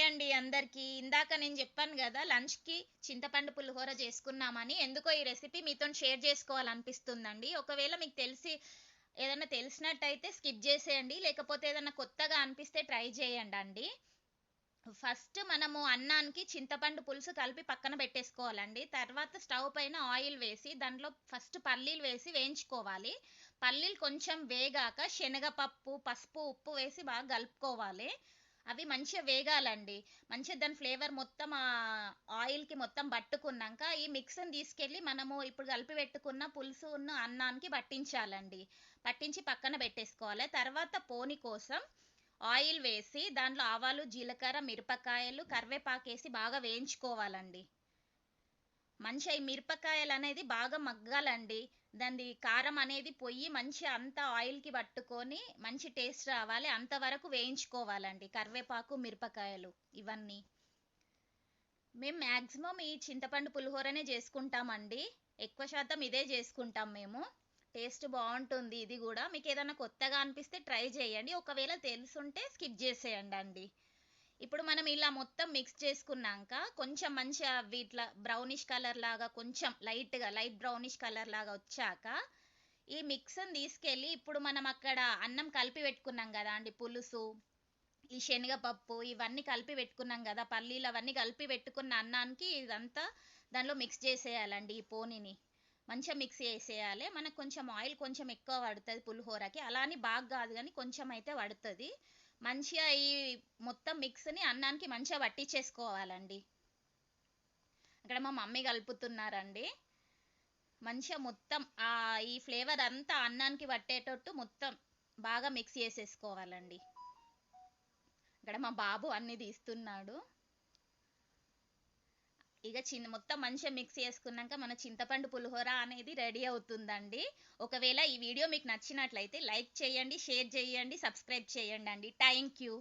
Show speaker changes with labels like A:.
A: Hi అండి అందరికీ. ఇందాక నేను చెప్పాను గదా! లంచ్‌కి చింతపండు పులిహోర చేసుకున్నామని. ఎందుకో ఈ రెసిపీ మీతోని షేర్ చేసుకోవాలనిపిస్తుందండి. ఒకవేళ మీకు ఏదన్నా తెలిసినట్టయితే స్కిప్ జేసేయండి. లేకపోతే ఏదన్నా కొత్తగా అనిపిస్తే ట్రై చేయండండి. ఫస్ట్ మనము అన్నానికి చింతపండు పులుసు కలిపి పక్కన పెట్టేసుకోవాలండి. తర్వాత స్టవ్ పైన ఆయిల్ వేసి దాంట్లో ఫస్ట్ పల్లీలు వేసి వేయించుకోవాలి. పల్లీలు కొంచెం వేగాక శనగపప్పు, పసుపు, ఉప్పు వేసి బాగా కలుపుకోవాలి. అవి మంచిగా వేగాలండి. మంచిగా దాని ఫ్లేవర్ మొత్తం ఆయిల్‌కి మొత్తం పట్టుకున్నాక ఈ మిక్స్‌ని తీసుకెళ్ళి మనము ఇప్పుడు కలిపి పెట్టుకున్న పులుసును అన్నానికి పట్టించాలండి. పట్టించి పక్కన పెట్టేసుకోవాలి. తర్వాత పోనీ కోసం ఆయిల్ వేసి దాంట్లో ఆవాలు, జీలకర్ర, మిరపకాయలు, కరివేపాకేసి బాగా వేయించుకోవాలండి. మంచిగా ఈ మిరపకాయలనేది బాగా మగ్గాలండి. దానిది కారం అనేది పొయ్యి మంచిగా అంతా ఆయిల్‌కి పట్టుకొని మంచి టేస్ట్ రావాలి. అంతవరకు వేయించుకోవాలండి కరివేపాకు, మిరపకాయలు ఇవన్నీ. మేము మాక్సిమం ఈ చింతపండు పులిహోరనే చేసుకుంటామండి. ఎక్కువ శాతం ఇదే చేసుకుంటాం మేము. టేస్ట్ బావుంటుంది ఇది గూడా. మీకేదన్నా కొత్తగా అనిపిస్తే ట్రై చేయండి. ఒకవేళ తెలిసుంటే స్కిప్ చేసేయండండి. ఇప్పుడు మనం ఇలా మొత్తం మిక్స్ చేసుకున్నాక కొంచెం మంచిగా అవి ఇట్లా బ్రౌనిష్ కలర్ లాగా కొంచెం లైట్ బ్రౌనిష్ కలర్ లాగా వచ్చాక ఈ మిక్స్‌ని తీసుకెళ్ళి ఇప్పుడు మనం అక్కడ అన్నం కలిపి పెట్టుకున్నాం గదా అండి పులుసు, ఈ శనగపప్పు ఇవన్నీ కలిపి పెట్టుకున్నాం గదా! పల్లీలు అవన్నీ కలిపి పెట్టుకున్న అన్నానికి ఇదంతా దానిలో మిక్స్ చేసేయాలండి ఈ పోనీని. మంచిగా మిక్స్ చేసేయాలి. మనకు కొంచెం ఆయిల్ కొంచెం ఎక్కువ పడతది పులిహోరకి. అలా అని బాగా గాదు గానీ కొంచెం అయితే పడతది. మంచిగా ఈ మొత్తం మిక్స్‌ని అన్నానికి మంచిగా పట్టించేసుకోవాలండి. అక్కడ మా మమ్మీ కలుపుతున్నారండి. మంచిగా మొత్తం ఈ ఫ్లేవర్ అంతా అన్నానికి పట్టేటట్టు మొత్తం బాగా మిక్స్ చేసేసుకోవాలండి. ఇక్కడ మా బాబు అన్ని తీస్తున్నాడు. ఇక మొత్తం మంచిగా మిక్స్ చేసుకున్నాక మన చింతపండు పులిహోర అనేది రెడీ అవుతుందండి. ఒకవేళ ఈ వీడియో మీకు నచ్చినట్లయితే లైక్ చేయండి, షేర్ చేయండి, సబ్స్క్రైబ్ చేయండి అండి. Thank you.